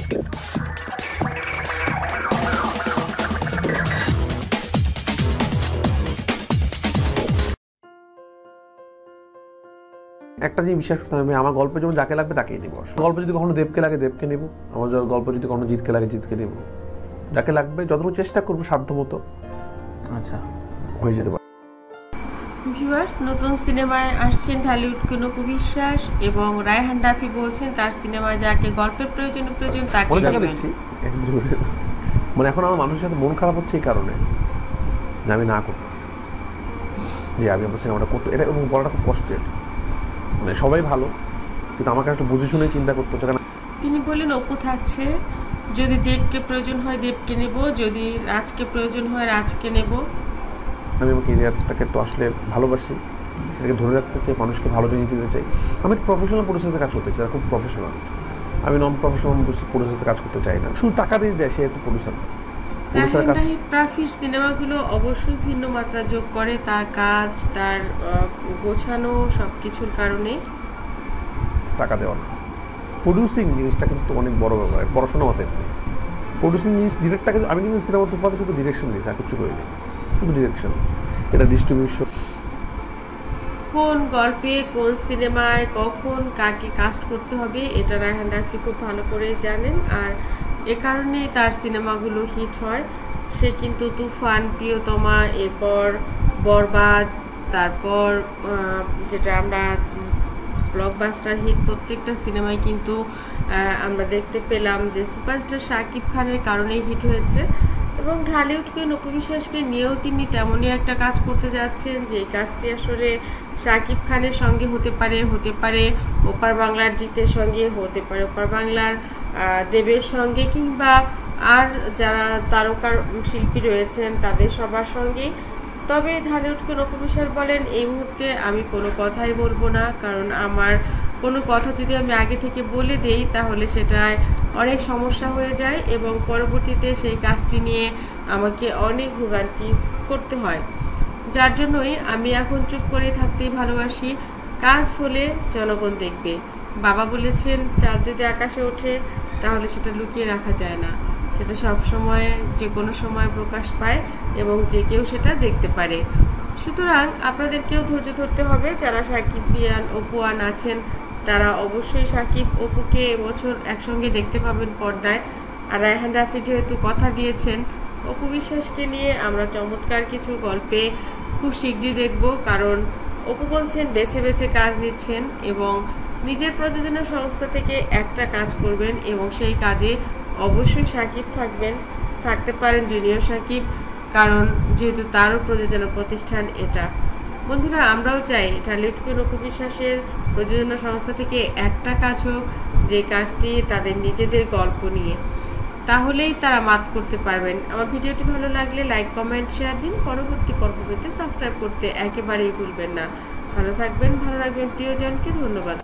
একটা জিনিস বিশ্বাস করতে হবে, আমার গল্পে যেমন যাকে লাগবে তাকেই নেব। গল্প যদি কখনো দেবকে লাগে দেবকে নেব, আমার গল্প যদি কখনো জিতকে লাগে জিতকে নেব, যাকে লাগবে যতটুকু চেষ্টা করবো সাধ্যমতো আচ্ছা হয়ে যেতে পারে। ভিউয়ার্স, নতুন সিনেমায় আসছেন ঢালিউড কোন অপু বিশ্বাস এবং রায়হান রাফি বলছেন তার সিনেমায় যাকে গল্পের প্রয়োজন তাকে অনেক জায়গা দেখছি মানে এখন আমার মানুষের সাথে মন খারাপ হচ্ছে এই কারণে যে আমি না করতেছি, যে আমি আমার সিনেমাটা করতে, এটা এবং বলাটা খুব কষ্টের। মানে সবাই ভালো, কিন্তু আমাকে আসলে বুঝে শুনে চিন্তা করতে হচ্ছে। কারণ তিনি বললেন অপু থাকছে, যদি দেবকে প্রয়োজন হয় দেবকে নেব, যদি রাজকে প্রয়োজন হয় রাজকে নেব। আমি আমার ক্যারিয়ারটাকে তো আসলে ভালোবাসি, এটাকে ধরে রাখতে চাই, মানুষকে ভালো জিনিস দিতে চাই। আমি প্রফেশনাল পরিস্থিতিতে কাজ করতে চাই, খুব প্রফেশনাল। আমি নন প্রফেশনাল পরিস্থিতিতে কাজ করতে চাই না, শুধু টাকা দিয়ে দেয় সে একটু প্রডিউসার। রাফির সিনেমাগুলো অবশ্যই ভিন্ন মাত্রা যোগ করে তার কাজ, তার গোছানো সবকিছুর কারণে। টাকা দেওয়া না, প্রডিউসিং জিনিসটা কিন্তু অনেক বড় ব্যাপার, পড়াশোনা আছে এখানে। প্রডিউসিং জিনিস ডিরেক্টটাকে আমি কিন্তু সিনেমা তুফাতে শুধু ডিরেকশন দিয়েছি, আর কিছু করিনি, শুধু ডিরেকশন। এটা ডিস্ট্রিবিউশন, কোন গল্পে কোন সিনেমায় কখন কাকে কাস্ট করতে হবে এটা রায়হান রাফি খুব ভালো করে জানেন, আর এ কারণেই তার সিনেমাগুলো হিট হয়। সে কিন্তু তুফান, প্রিয়তমা, এরপর বরবাদ, তারপর যেটা আমরা ব্লকবাস্টার হিট, প্রত্যেকটা সিনেমায় কিন্তু আমরা দেখতে পেলাম যে সুপারস্টার শাকিব খানের কারণেই হিট হয়েছে। এবং ঢালিউডকে অপু বিশ্বাসকে নিয়েও তিনি তেমনই একটা কাজ করতে যাচ্ছেন যে কাজটি আসলে শাকিব খানের সঙ্গে হতে পারে ওপার বাংলার জিতের সঙ্গে, হতে পারে ওপার বাংলার দেবের সঙ্গে, কিংবা আর যারা তারকার শিল্পী রয়েছেন তাদের সবার সঙ্গেই। তবে ঢালিউডকে অপু বিশ্বাস বলেন এই মুহূর্তে আমি কোনো কথাই বলবো না, কারণ আমার কোনো কথা যদি আমি আগে থেকে বলে দেই তাহলে সেটায় অনেক সমস্যা হয়ে যায় এবং পরবর্তীতে সেই কাজটি নিয়ে আমাকে অনেক ভোগান্তি করতে হয়। যার জন্যই আমি এখন চুপ করে থাকতেই ভালোবাসি। কাজ হলে জনগণ দেখবে। বাবা বলেছেন চাঁদ যদি আকাশে ওঠে তাহলে সেটা লুকিয়ে রাখা যায় না, সেটা সব সময় যে কোনো সময় প্রকাশ পায় এবং যে কেউ সেটা দেখতে পারে। সুতরাং আপনাদেরকেও ধৈর্য ধরতে হবে। যারা সাকিবিয়ান অপুয়ান আছেন তারা অবশ্যই সাকিব অপুকে এবছর একসঙ্গে দেখতে পাবেন পর্দায়। আর রায়হান রাফি যেহেতু কথা দিয়েছেন অপু বিশ্বাসকে নিয়ে আমরা চমৎকার কিছু গল্পে খুব শীঘ্রই দেখব, কারণ অপু বলছেন বেছে বেছে কাজ নিচ্ছেন এবং নিজের প্রযোজনা সংস্থা থেকে একটা কাজ করবেন এবং সেই কাজে অবশ্যই সাকিব থাকতে পারেন জুনিয়র সাকিব, কারণ যেহেতু তারও প্রযোজনা প্রতিষ্ঠান এটা। বন্ধুরা, আমরাও চাই ঢালিউডকে অপু বিশ্বাসের প্রযোজনা সংস্থা থেকে একটা কাজ হোক, যে কাজটি তাদের নিজেদের গল্প নিয়ে, তাহলেই তারা মাত করতে পারবেন। আমার ভিডিওটি ভালো লাগলে লাইক, কমেন্ট, শেয়ার দিন। পরবর্তী পর্ব পেতে সাবস্ক্রাইব করতে একেবারেই ভুলবেন না। ভালো থাকবেন, ভালো রাখবেন প্রিয়জনকে। ধন্যবাদ।